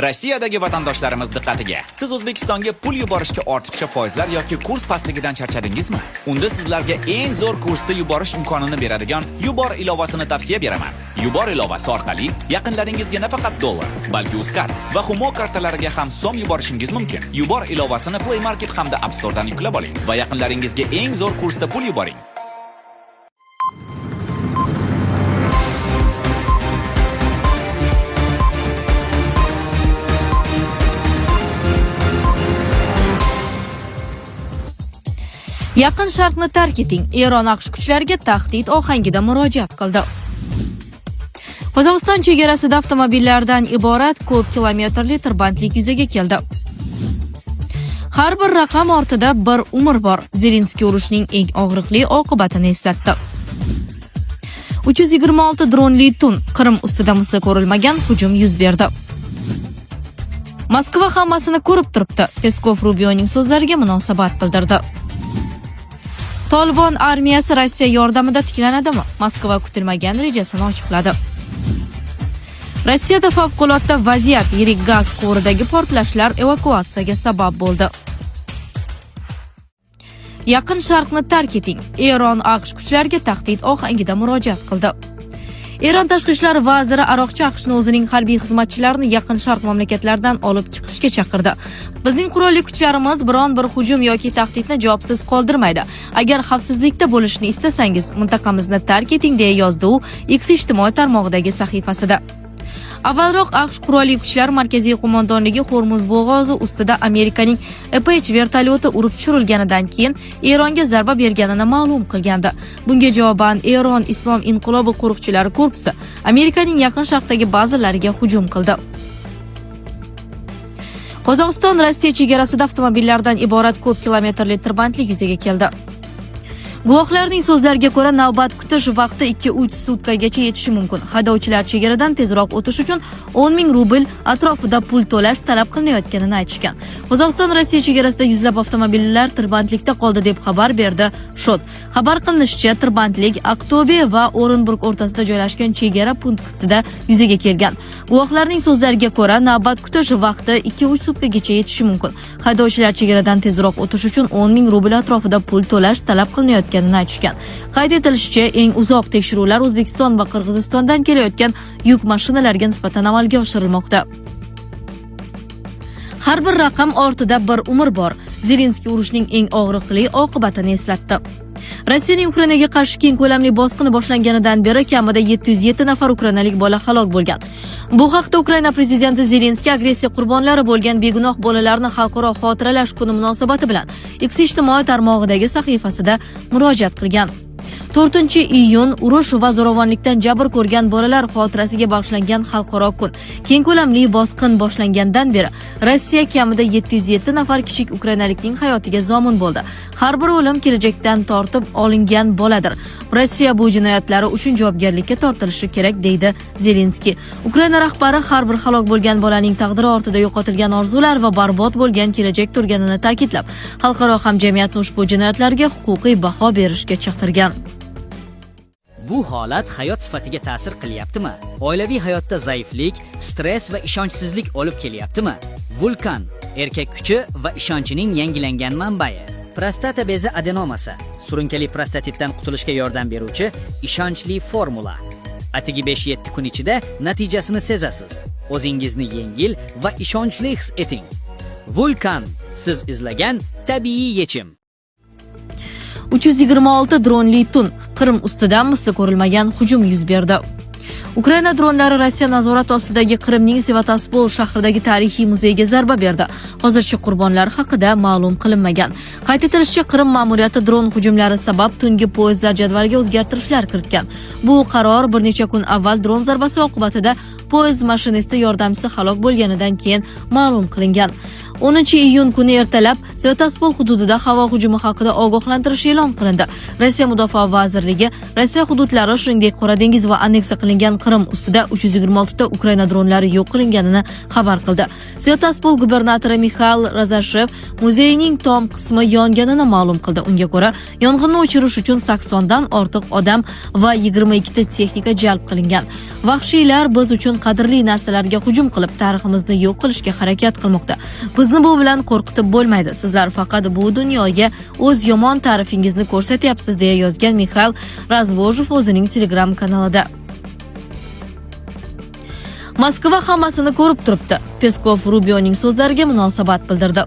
Rossiyadagi vatandoshlarimiz diqqatiga. Siz O'zbekistonga pul yuborishga ortiqcha foizlar yoki kurs pastligidan charchadingizmi? Unda sizlarga eng zo'r kursda yuborish imkonini beradigan Yubor ilovasini tavsiya beraman. Yubor ilovasi orqali yaqinlaringizga nafaqat dollar, balki Uzcard va Humo kartalariga ham so'm yuborishingiz mumkin. Yubor ilovasini Play Market hamda App Store'dan yuklab oling va yaqinlaringizga eng zo'r kursda pul yuboring. Yaqin Sharqni tark eting. Eron AQSh kuchlariga tahdid ohangida murojaat qildi. Qozog'iston chegarasida avtomobillardan iborat ko'p kilometrli tirbandlik yuzaga keldi. Har bir raqam ortida bir umr bor. Zelenskiy urushning eng og'riqli oqibatini eslatdi. 326 dronli tun Qrim ustida misli ko'rilmagan hujum yuz berdi. Moskva hammasini ko'rib turibdi. Peskov Rubioning so'zlariga munosabat bildirdi. Tolibon armiyasi Rossiya yordamida tiklanadimi? Moskva kutilmagan rejasini ochiqladi. Rossiyada favqulodda vaziyat, yirik gaz quvuridagi portlashlar evakuatsiyaga sabab bo'ldi. Yaqin Sharqni tark eting. Eron AQSh kuchlariga tahdid ohangida murojaat qildi. Eron tashqi ishlar vaziri Aroqchi AQShni o'zining harbiy xizmatchilarini Yaqin Sharq mamlakatlaridan olib chiqishga chaqirdi. Bizning qurolli kuchlarimiz biron bir hujum yoki tahdidni javobsiz qoldirmaydi. Agar xavfsizlikda bo'lishni istasangiz, mintaqamizni tark eting deya yozdi u X ijtimoiy tarmog'idagi sahifasida. Avvalroq AQSh qurolli kuchlar markaziy qo'mondonligi Hormuz bo'g'ozi ustida Amerikaning Apache vertolyoti urib tushirilganidan keyin Eronga zarba berganini ma'lum qilgandi. Bunga javoban Eron Islom inqilobi qo'riqchilari korpusi Amerikaning Yaqin Sharqdagi bazalariga hujum qildi. Qozog'iston Rossiya chegarasida avtomobillardan iborat ko'p kilometrli tirbandlik yuzaga keldi. Guvohlarning so'zlariga ko'ra, navbat kutish vaqti 2-3 sutkagacha yetishi mumkin. Haydovchilar chegaradan tezroq o'tish uchun 10 ming rubl atrofida pul to'lash talab qilinayotganini aytishgan. Qozog'iston Rossiya chegarasida yuzlab avtomobillar tirbandlikda qoldi deb xabar berdi Shot. Xabar qilinishicha, tirbandlik Aqto'be va Orenburg o'rtasida joylashgan chegara punktida yuzaga kelgan. Guvohlarning so'zlariga ko'ra, navbat kutish vaqti 2-3 sutkagacha yetishi mumkin. Haydovchilar chegaradan tezroq o'tish uchun 10 ming rubl atrofida pul to'lash talab qilinayotgan aytishgan. Qayd etilishicha, eng uzoq tekshiruvlar O'zbekiston va Qirg'izistondan kelayotgan yuk mashinalariga nisbatan amalga oshirilmoqda. Har bir raqam ortida bir umr bor. Zelenskiy urushning eng og'riqli oqibatini eslatdi. Rossiyaning Ukrainaga qarshi keng ko'lamli bosqini boshlanganidan beri kamida 707 nafar ukrainalik bola halok bo'lgan. Bu haqda Ukraina prezidenti Zelenskiy agressiya qurbonlari bo'lgan begunoh bolalarni xalqaro xotiralash kuni munosabati bilan X ijtimoiy tarmog'idagi sahifasida murojaat qilgan. 4-iyun urush va zo'ravonlikdan jabr ko'rgan bolalar xotirasiga bag'ishlangan xalqaro kun. Keng ko'lamli bosqin boshlangandan beri Rossiya kamida 707 nafar kichik ukrainalikning hayotiga zomin bo'ldi. Har bir o'lim kelajakdan tortib olingan boladir. Rossiya bu jinoyatlari uchun javobgarlikka tortilishi kerak, deydi Zelenskiy. Ukraina rahbari har bir halok bo'lgan bolaning taqdiri ortida yo'qotilgan orzular va barbod bo'lgan kelajak turganini ta'kidlab, xalqaro hamjamiyatni ushbu jinoyatlarga huquqiy baho berishga chaqirgan. Bu holat hayot sifatiga ta'sir qilyaptimi? Oilaviy hayotda zaiflik, stress va ishonchsizlik olib kelyaptimi? Vulkan erkak kuchi va ishonchining yangilangan manbai. Prostata bezi adenomasi surunkali prostatitdan qutulishga yordam beruvchi ishonchli formula. Atigi 5-7 kun ichida natijasini sezasiz. O'zingizni yengil va ishonchli his eting. Vulkan siz izlagan tabiiy yechim. 326 dronli tun Qrim ustidan misli ko'rilmagan hujum yuz berdi. Ukraina dronlari Rossiya nazorati ostidagi Qrimning Sevastopol shahridagi tarixiy muzeyga zarba berdi. Hozircha qurbonlar haqida ma'lum qilinmagan. Qayd etilishicha, Qrim ma'muriyati dron hujumlari sabab tungi poyezdlar jadvaliga o'zgartirishlar kiritgan. Bu qaror bir necha kun avval dron zarbasi oqibatida poyezd mashinisti yordamchisi halok bo'lganidan keyin ma'lum qilingan. 10-iyun kuni ertalab Sevastopol hududida havo hujumi haqida ogohlantirish e'lon qilindi. Rossiya Mudofaa vazirligi Rossiya hududlari, shuningdek Qora dengiz va anneksiya qilingan Qrim ustida 326 ta Ukraina dronlari yo'q qilinganini xabar qildi. Sevastopol gubernatori Mikhail Razashev muzeyning tom qismi yonganini ma'lum qildi. Unga ko'ra, yong'inni o'chirish uchun 80 dan ortiq odam va 22 ta texnika jalb qilingan. Vahshiylar biz uchun qadrli narsalarga hujum qilib, tariximizni yo'q qilishga harakat qilmoqda. Bizni bu bilan qo'rqitib bo'lmaydi. Sizlar faqat bu dunyoga o'z yomon ta'rifingizni ko'rsatyapsiz, deya yozgan Mikhail Razvojov o'zining Telegram kanalida. Moskva hammasini ko'rib turibdi. Peskov Rubioning so'zlariga munosabat bildirdi.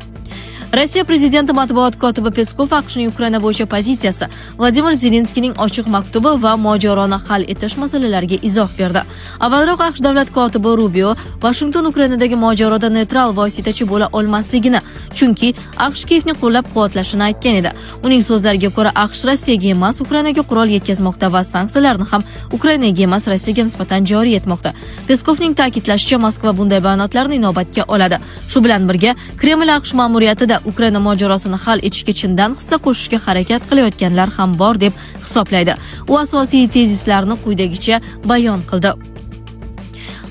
Rossiya prezidenti matbuot kotibi Peskov AQShning Ukraina bo'yicha pozitsiyasi, Vladimir Zelenskiyning ochiq maktubi va mojaroni hal etish masalalariga izoh berdi. Avvalroq AQSh davlat kotibi Rubio Washington Ukrainadagi mojaroda neytral vositachi bo'la olmasligini, chunki AQSh Kiyevni qo'llab-quvvatlashini aytgan edi. Uning so'zlariga ko'ra, AQSh Rossiyaga emas, Ukrainaga qurol yetkazmoqda va sanksiyalarni ham Ukrainaga emas, Rossiyaga nisbatan joriy etmoqda. Peskovning ta'kidlashicha, Moskva bunday bayonotlarni inobatga oladi. Shu bilan birga, Kreml AQSh ma'muriyatida Ukraina mojarosini hal etishga chindan hissa qo'shishga harakat qilayotganlar ham bor deb hisoblaydi. U asosiy tezislarni quyidagicha bayon qildi.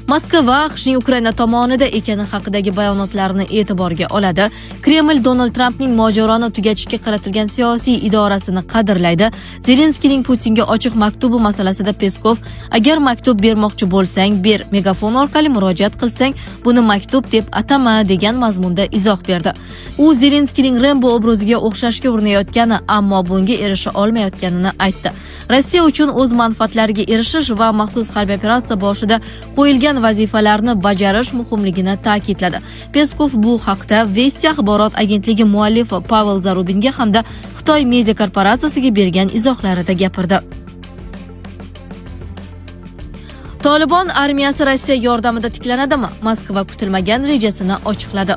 Moskva AQShning Ukraina tomonida ekani haqidagi bayonotlarni e'tiborga oladi. Kreml Donald Trampning mojaroni tugatishga qaratilgan siyosiy idorasini qadrlaydi. Zelenskiyning Putinga ochiq maktubi masalasida Peskov, agar maktub bermoqchi bo'lsang, ber, megafon orqali murojaat qilsang, buni maktub deb atama, degan mazmunda izoh berdi. U Zelenskiyning Rambo obraziga o'xshashga urinayotgani, ammo bunga erisha olmayotganini aytdi. Rossiya uchun o'z manfaatlariga erishish va maxsus harbiy operatsiya boshida qo'yilgan vazifalarni bajarish muhimligini ta'kidladi. Peskov bu haqda Vesti axborot agentligi muallifi Pavel Zarubinga hamda Xitoy media korporatsiyasiga bergan izohlarida gapirdi. Tolibon armiyasi Rossiya yordamida tiklanadimi? Moskva kutilmagan rejasini ochiqladi.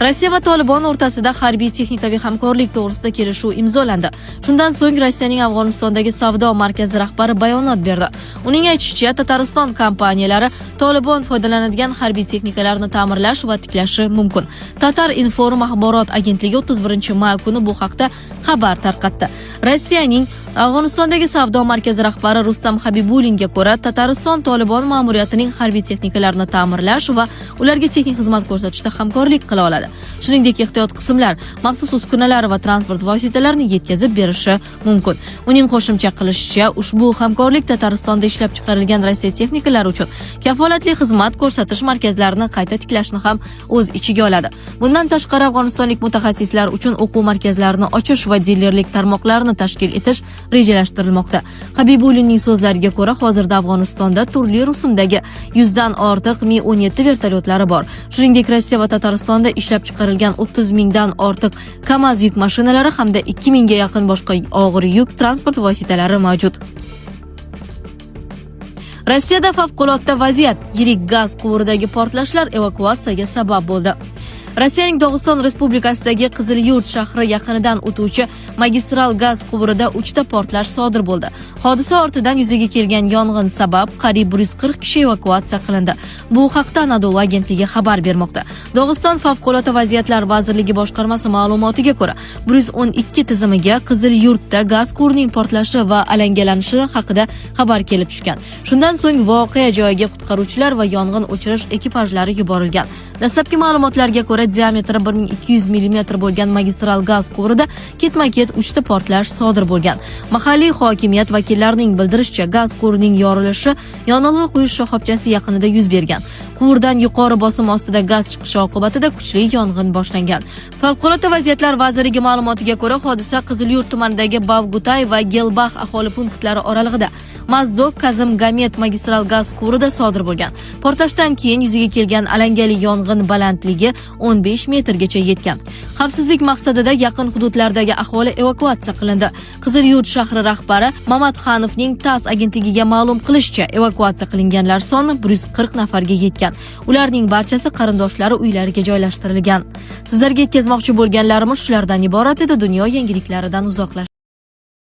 Rossiya va Tolibon o'rtasida harbiy texnikaviy hamkorlik to'g'risida kelishuv imzolandi. Shundan so'ng Rossiyaning Afg'onistondagi savdo markazi rahbari bayonot berdi. Uning aytishicha, Tatariston kompaniyalari Tolibon foydalanadigan harbiy texnikalarni ta'mirlash va tiklashi mumkin. Tatar Inform axborot agentligi 31-may kuni bu haqda xabar tarqatdi. Rossiyaning Afg'onistondagi savdo markazi rahbari Rustam Habibulinga ko'ra, Tatariston Tolibon ma'muriyatining harbiy texnikalarni ta'mirlash va ularga texnik xizmat ko'rsatishda hamkorlik qila oladi. Shuningdek, ehtiyot qismlar, maxsus uskunalar va transport vositalarini yetkazib berishi mumkin. Uning qo'shimcha qilishicha, ushbu hamkorlik Tataristonda ishlab chiqarilgan Rossiya texnikalari uchun kafolatli xizmat ko'rsatish markazlarini qayta tiklashni ham o'z ichiga oladi. Bundan tashqari, afg'onistonlik mutaxassislar uchun o'quv markazlarini ochish va dilerlik tarmoqlarini tashkil etish rejalashtirilmoqda. Habibulinning so'zlariga ko'ra, hozirda Afg'onistonda turli rusumdagi 100 dan ortiq Mi-17 vertolyotlari bor. Shuningdek, Rossiya va Tataristonda ishlab chiqarilgan 30 mingdan ortiq KAMAZ yuk mashinalari hamda 2000 ga yaqin boshqa og'ir yuk transport vositalari mavjud. Rossiyada favqulodda vaziyat, yirik gaz quvuridagi portlashlar evakuatsiyaga sabab bo'ldi. Rossiyaning Dog'iston Respublikasidagi Qizilyurt shahri yaqinidan o'tuvchi magistral gaz quvurida 3 ta portlash sodir bo'ldi. Hodisa ortidan yuzaga kelgan yong'in sabab qariyb 140 kishi evakuatsiya qilindi. Bu haqda Anadolu agentligi xabar bermoqda. Dog'iston Favqulodda vaziyatlar vazirligi boshqarmasi ma'lumotiga ko'ra, 112 tizimiga Qizilyurtda gaz quvurining portlashi va alangalanishi haqida xabar kelib tushgan. Shundan so'ng voqea joyiga qutqaruvchilar va yong'in o'chirish ekipajlari yuborilgan. Dastlabki ma'lumotlarga ko'ra, diametri 1200 mm bo'lgan magistral gaz quvurida ketma-ket 3 ta portlash sodir bo'lgan. Mahalliy hokimiyat vakillarining bildirishicha, gaz quvurining yorilishi yonilg'i quyish shoxobchasi yaqinida yuz bergan. Quvurdan yuqori bosim ostida gaz chiqishi oqibatida kuchli yong'in boshlangan. Favqulodda vaziyatlar vazirligi ma'lumotiga ko'ra, hodisa Qizilyurt tumanidagi Bavgutay va Gelbax aholi punktlari oralig'ida Mazdok Kazim Gamet magistral gaz quvurida sodir bo'lgan. Portlashdan keyin yuzaga kelgan alangali yong'in balandligi 15 metrgacha yetgan. Xavfsizlik maqsadida yaqin hududlardagi aholi evakuatsiya qilindi. Qizilyurt shahri rahbari Mamatxanovning TASS agentligiga ma'lum qilishicha, evakuatsiya qilinganlar soni 140 nafarga yetgan. Ularning barchasi qarindoshlari uylariga joylashtirilgan. Sizlarga yetkazmoqchi bo'lganlarimiz shulardan iborat edi. Dunyo yangiliklaridan uzoqlash